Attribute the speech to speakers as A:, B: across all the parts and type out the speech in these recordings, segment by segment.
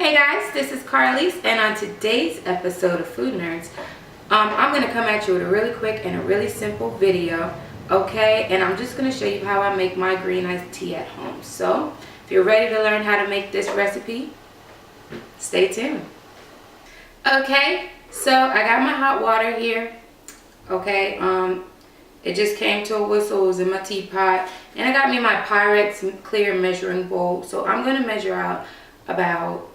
A: Hey guys, this is Carlise, and on today's episode of Food Nerds, I'm going to come at you with a really quick and a really simple video, okay? And I'm just going to show you how I make my green iced tea at home. So, if you're ready to learn how to make this recipe, stay tuned. Okay, so I got my hot water here, okay? It just came to a whistle. It was in my teapot, and I got me my Pyrex clear measuring bowl. So I'm going to measure out about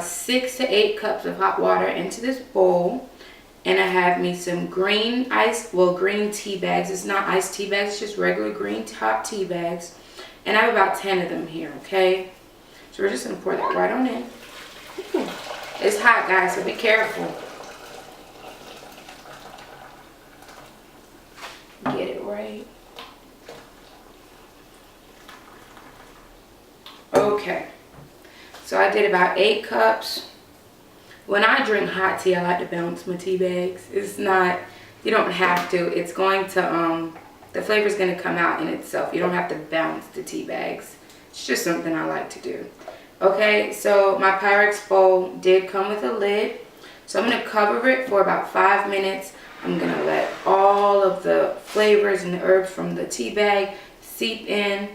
A: 6 to 8 cups of hot water into this bowl, and I have me some green tea bags. It's not iced tea bags, it's just regular green hot tea bags, and I have about 10 of them here. Okay, so we're just gonna pour that right on in. Ooh, it's hot, guys, so be careful. Get it right. Okay. So I did about 8 cups. When I drink hot tea, I like to balance my tea bags. It's not, you don't have to. It's going to, the flavor's going to come out in itself. You don't have to balance the tea bags. It's just something I like to do. Okay, so my Pyrex bowl did come with a lid. So I'm going to cover it for about 5 minutes. I'm going to let all of the flavors and the herbs from the tea bag seep in.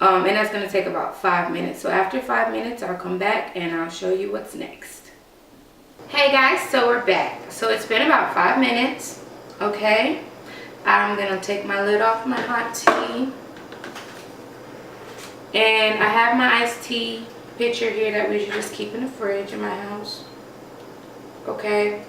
A: And that's going to take about 5 minutes. So after 5 minutes, I'll come back and I'll show you what's next. Hey guys, so we're back. So it's been about 5 minutes. Okay. I'm going to take my lid off my hot tea. And I have my iced tea pitcher here that we should just keep in the fridge in my house. Okay.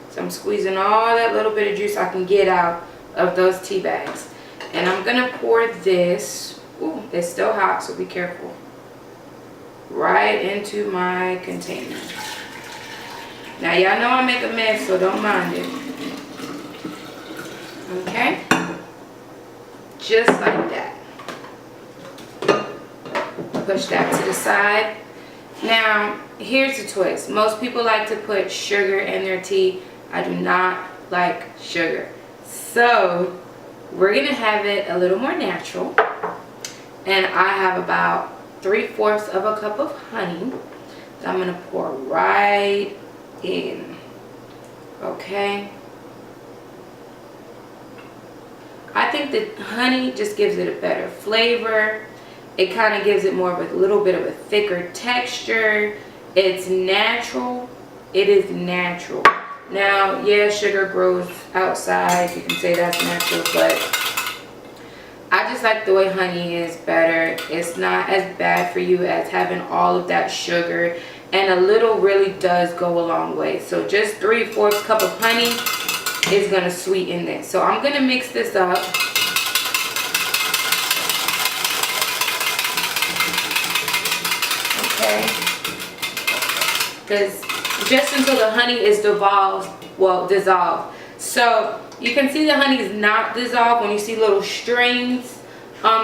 A: So I'm squeezing all that little bit of juice I can get out of those tea bags. And I'm going to pour this. Ooh, it's still hot, so be careful. Right into my container. Now, y'all know I make a mess, so don't mind it. Okay? Just like that. Push that to the side. Now, here's the twist. Most people like to put sugar in their tea. I do not like sugar. So, we're going to have it a little more natural. And I have about 3/4 of a cup of honey that I'm going to pour right in. Okay. I think that honey just gives it a better flavor. It kind of gives it more of a little bit of a thicker texture. It's natural. It is natural. Now, yeah, sugar grows outside. You can say that's natural, but I just like the way honey is better. It's not as bad for you as having all of that sugar, and a little really does go a long way. So just 3/4 cup of honey is going to sweeten this. So I'm going to mix this up. Okay. Because just until the honey is dissolved. So you can see the honey is not dissolved when you see little strings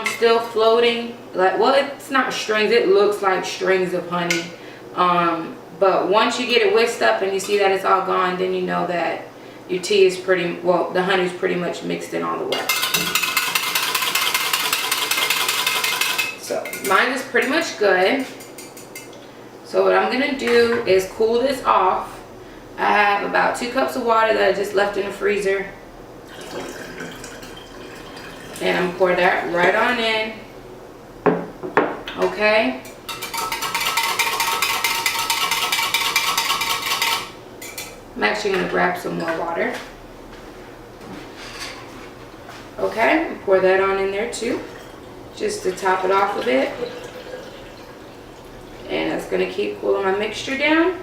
A: still floating. Like, well, it's not strings, it looks like strings of honey. But once you get it whisked up and you see that it's all gone, then you know that your tea is the honey's pretty much mixed in all the way. So mine is pretty much good. So what I'm going to do is cool this off. I have about 2 cups of water that I just left in the freezer. And I'm going to pour that right on in. Okay. I'm actually going to grab some more water. Okay. Pour that on in there too. Just to top it off a bit. And that's going to keep cooling my mixture down.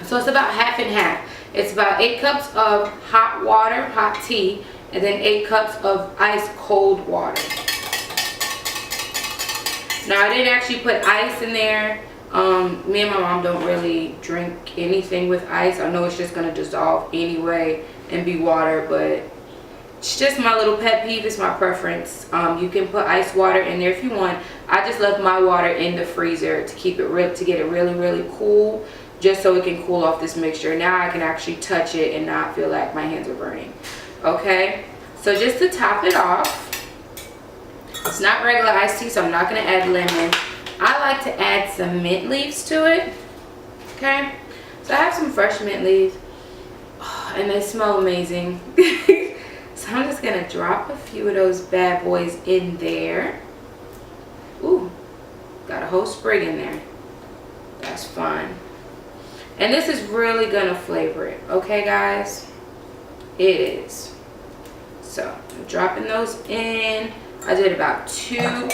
A: So it's about half and half. It's about 8 cups of hot water, hot tea, and then 8 cups of ice cold water. Now, I didn't actually put ice in there. Me and my mom don't really drink anything with ice. I know it's just going to dissolve anyway and be water, but it's just my little pet peeve. It's my preference. You can put ice water in there if you want. I just left my water in the freezer to keep it to get it really, really cool, just so it can cool off this mixture. Now I can actually touch it and not feel like my hands are burning. Okay, so just to top it off, it's not regular iced tea, so I'm not going to add lemon. I like to add some mint leaves to it. Okay, so I have some fresh mint leaves, and they smell amazing. So I'm just gonna drop a few of those bad boys in there. Ooh, got a whole sprig in there. That's fun. And this is really gonna flavor it, okay guys? It is. So I'm dropping those in. I did about 2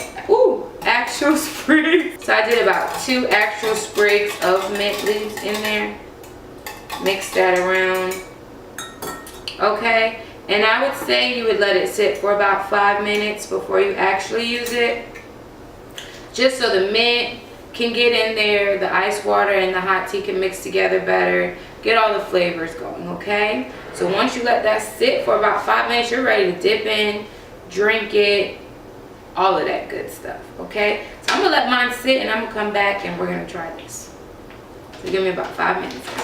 A: actual sprigs. So I did about 2 actual sprigs of mint leaves in there. Mix that around. Okay, and I would say you would let it sit for about 5 minutes before you actually use it. Just so the mint can get in there, the ice water and the hot tea can mix together better. Get all the flavors going, okay? So once you let that sit for about 5 minutes, you're ready to dip in, drink it, all of that good stuff, okay? So I'm gonna let mine sit and I'm gonna come back and we're gonna try this. So give me about 5 minutes, guys.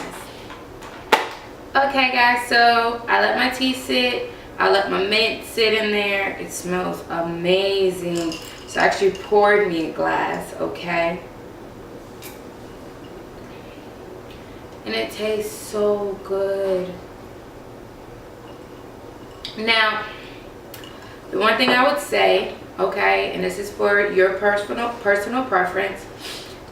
A: Okay guys, so I let my tea sit. I let my mint sit in there. It smells amazing. So I actually poured me a glass, okay? And it tastes so good. Now, the one thing I would say, okay, and this is for your personal preference,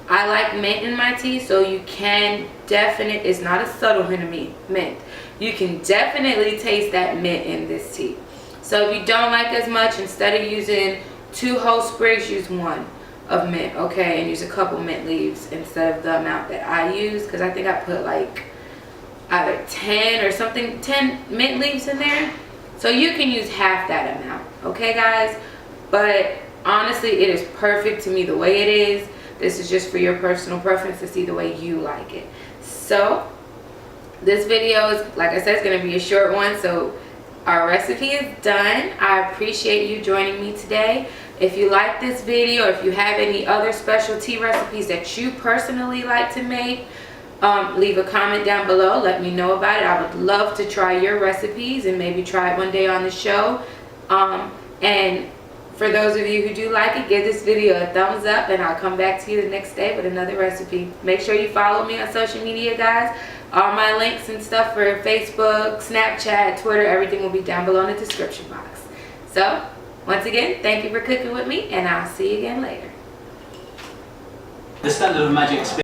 A: I like mint in my tea, so you can definitely, it's not a subtle hint of mint. You can definitely taste that mint in this tea. So if you don't like as much, instead of using 2 whole sprigs, use 1 of mint, okay, and use a couple mint leaves instead of the amount that I use, because I think I put like either 10 or something, 10 mint leaves in there. So you can use half that amount, okay guys? But honestly, it is perfect to me the way it is. This is just for your personal preference to see the way you like it. So this video is, like I said, it's going to be a short one, so our recipe is done. I appreciate you joining me today. If you like this video, if you have any other special tea recipes that you personally like to make, leave a comment down below. Let me know about it. I would love to try your recipes and maybe try it one day on the show. And for those of you who do like it, give this video a thumbs up and I'll come back to you the next day with another recipe. Make sure you follow me on social media, guys. All my links and stuff for Facebook, Snapchat, Twitter, everything will be down below in the description box. So, once again, thank you for cooking with me, and I'll see you again later.
B: The standard of magic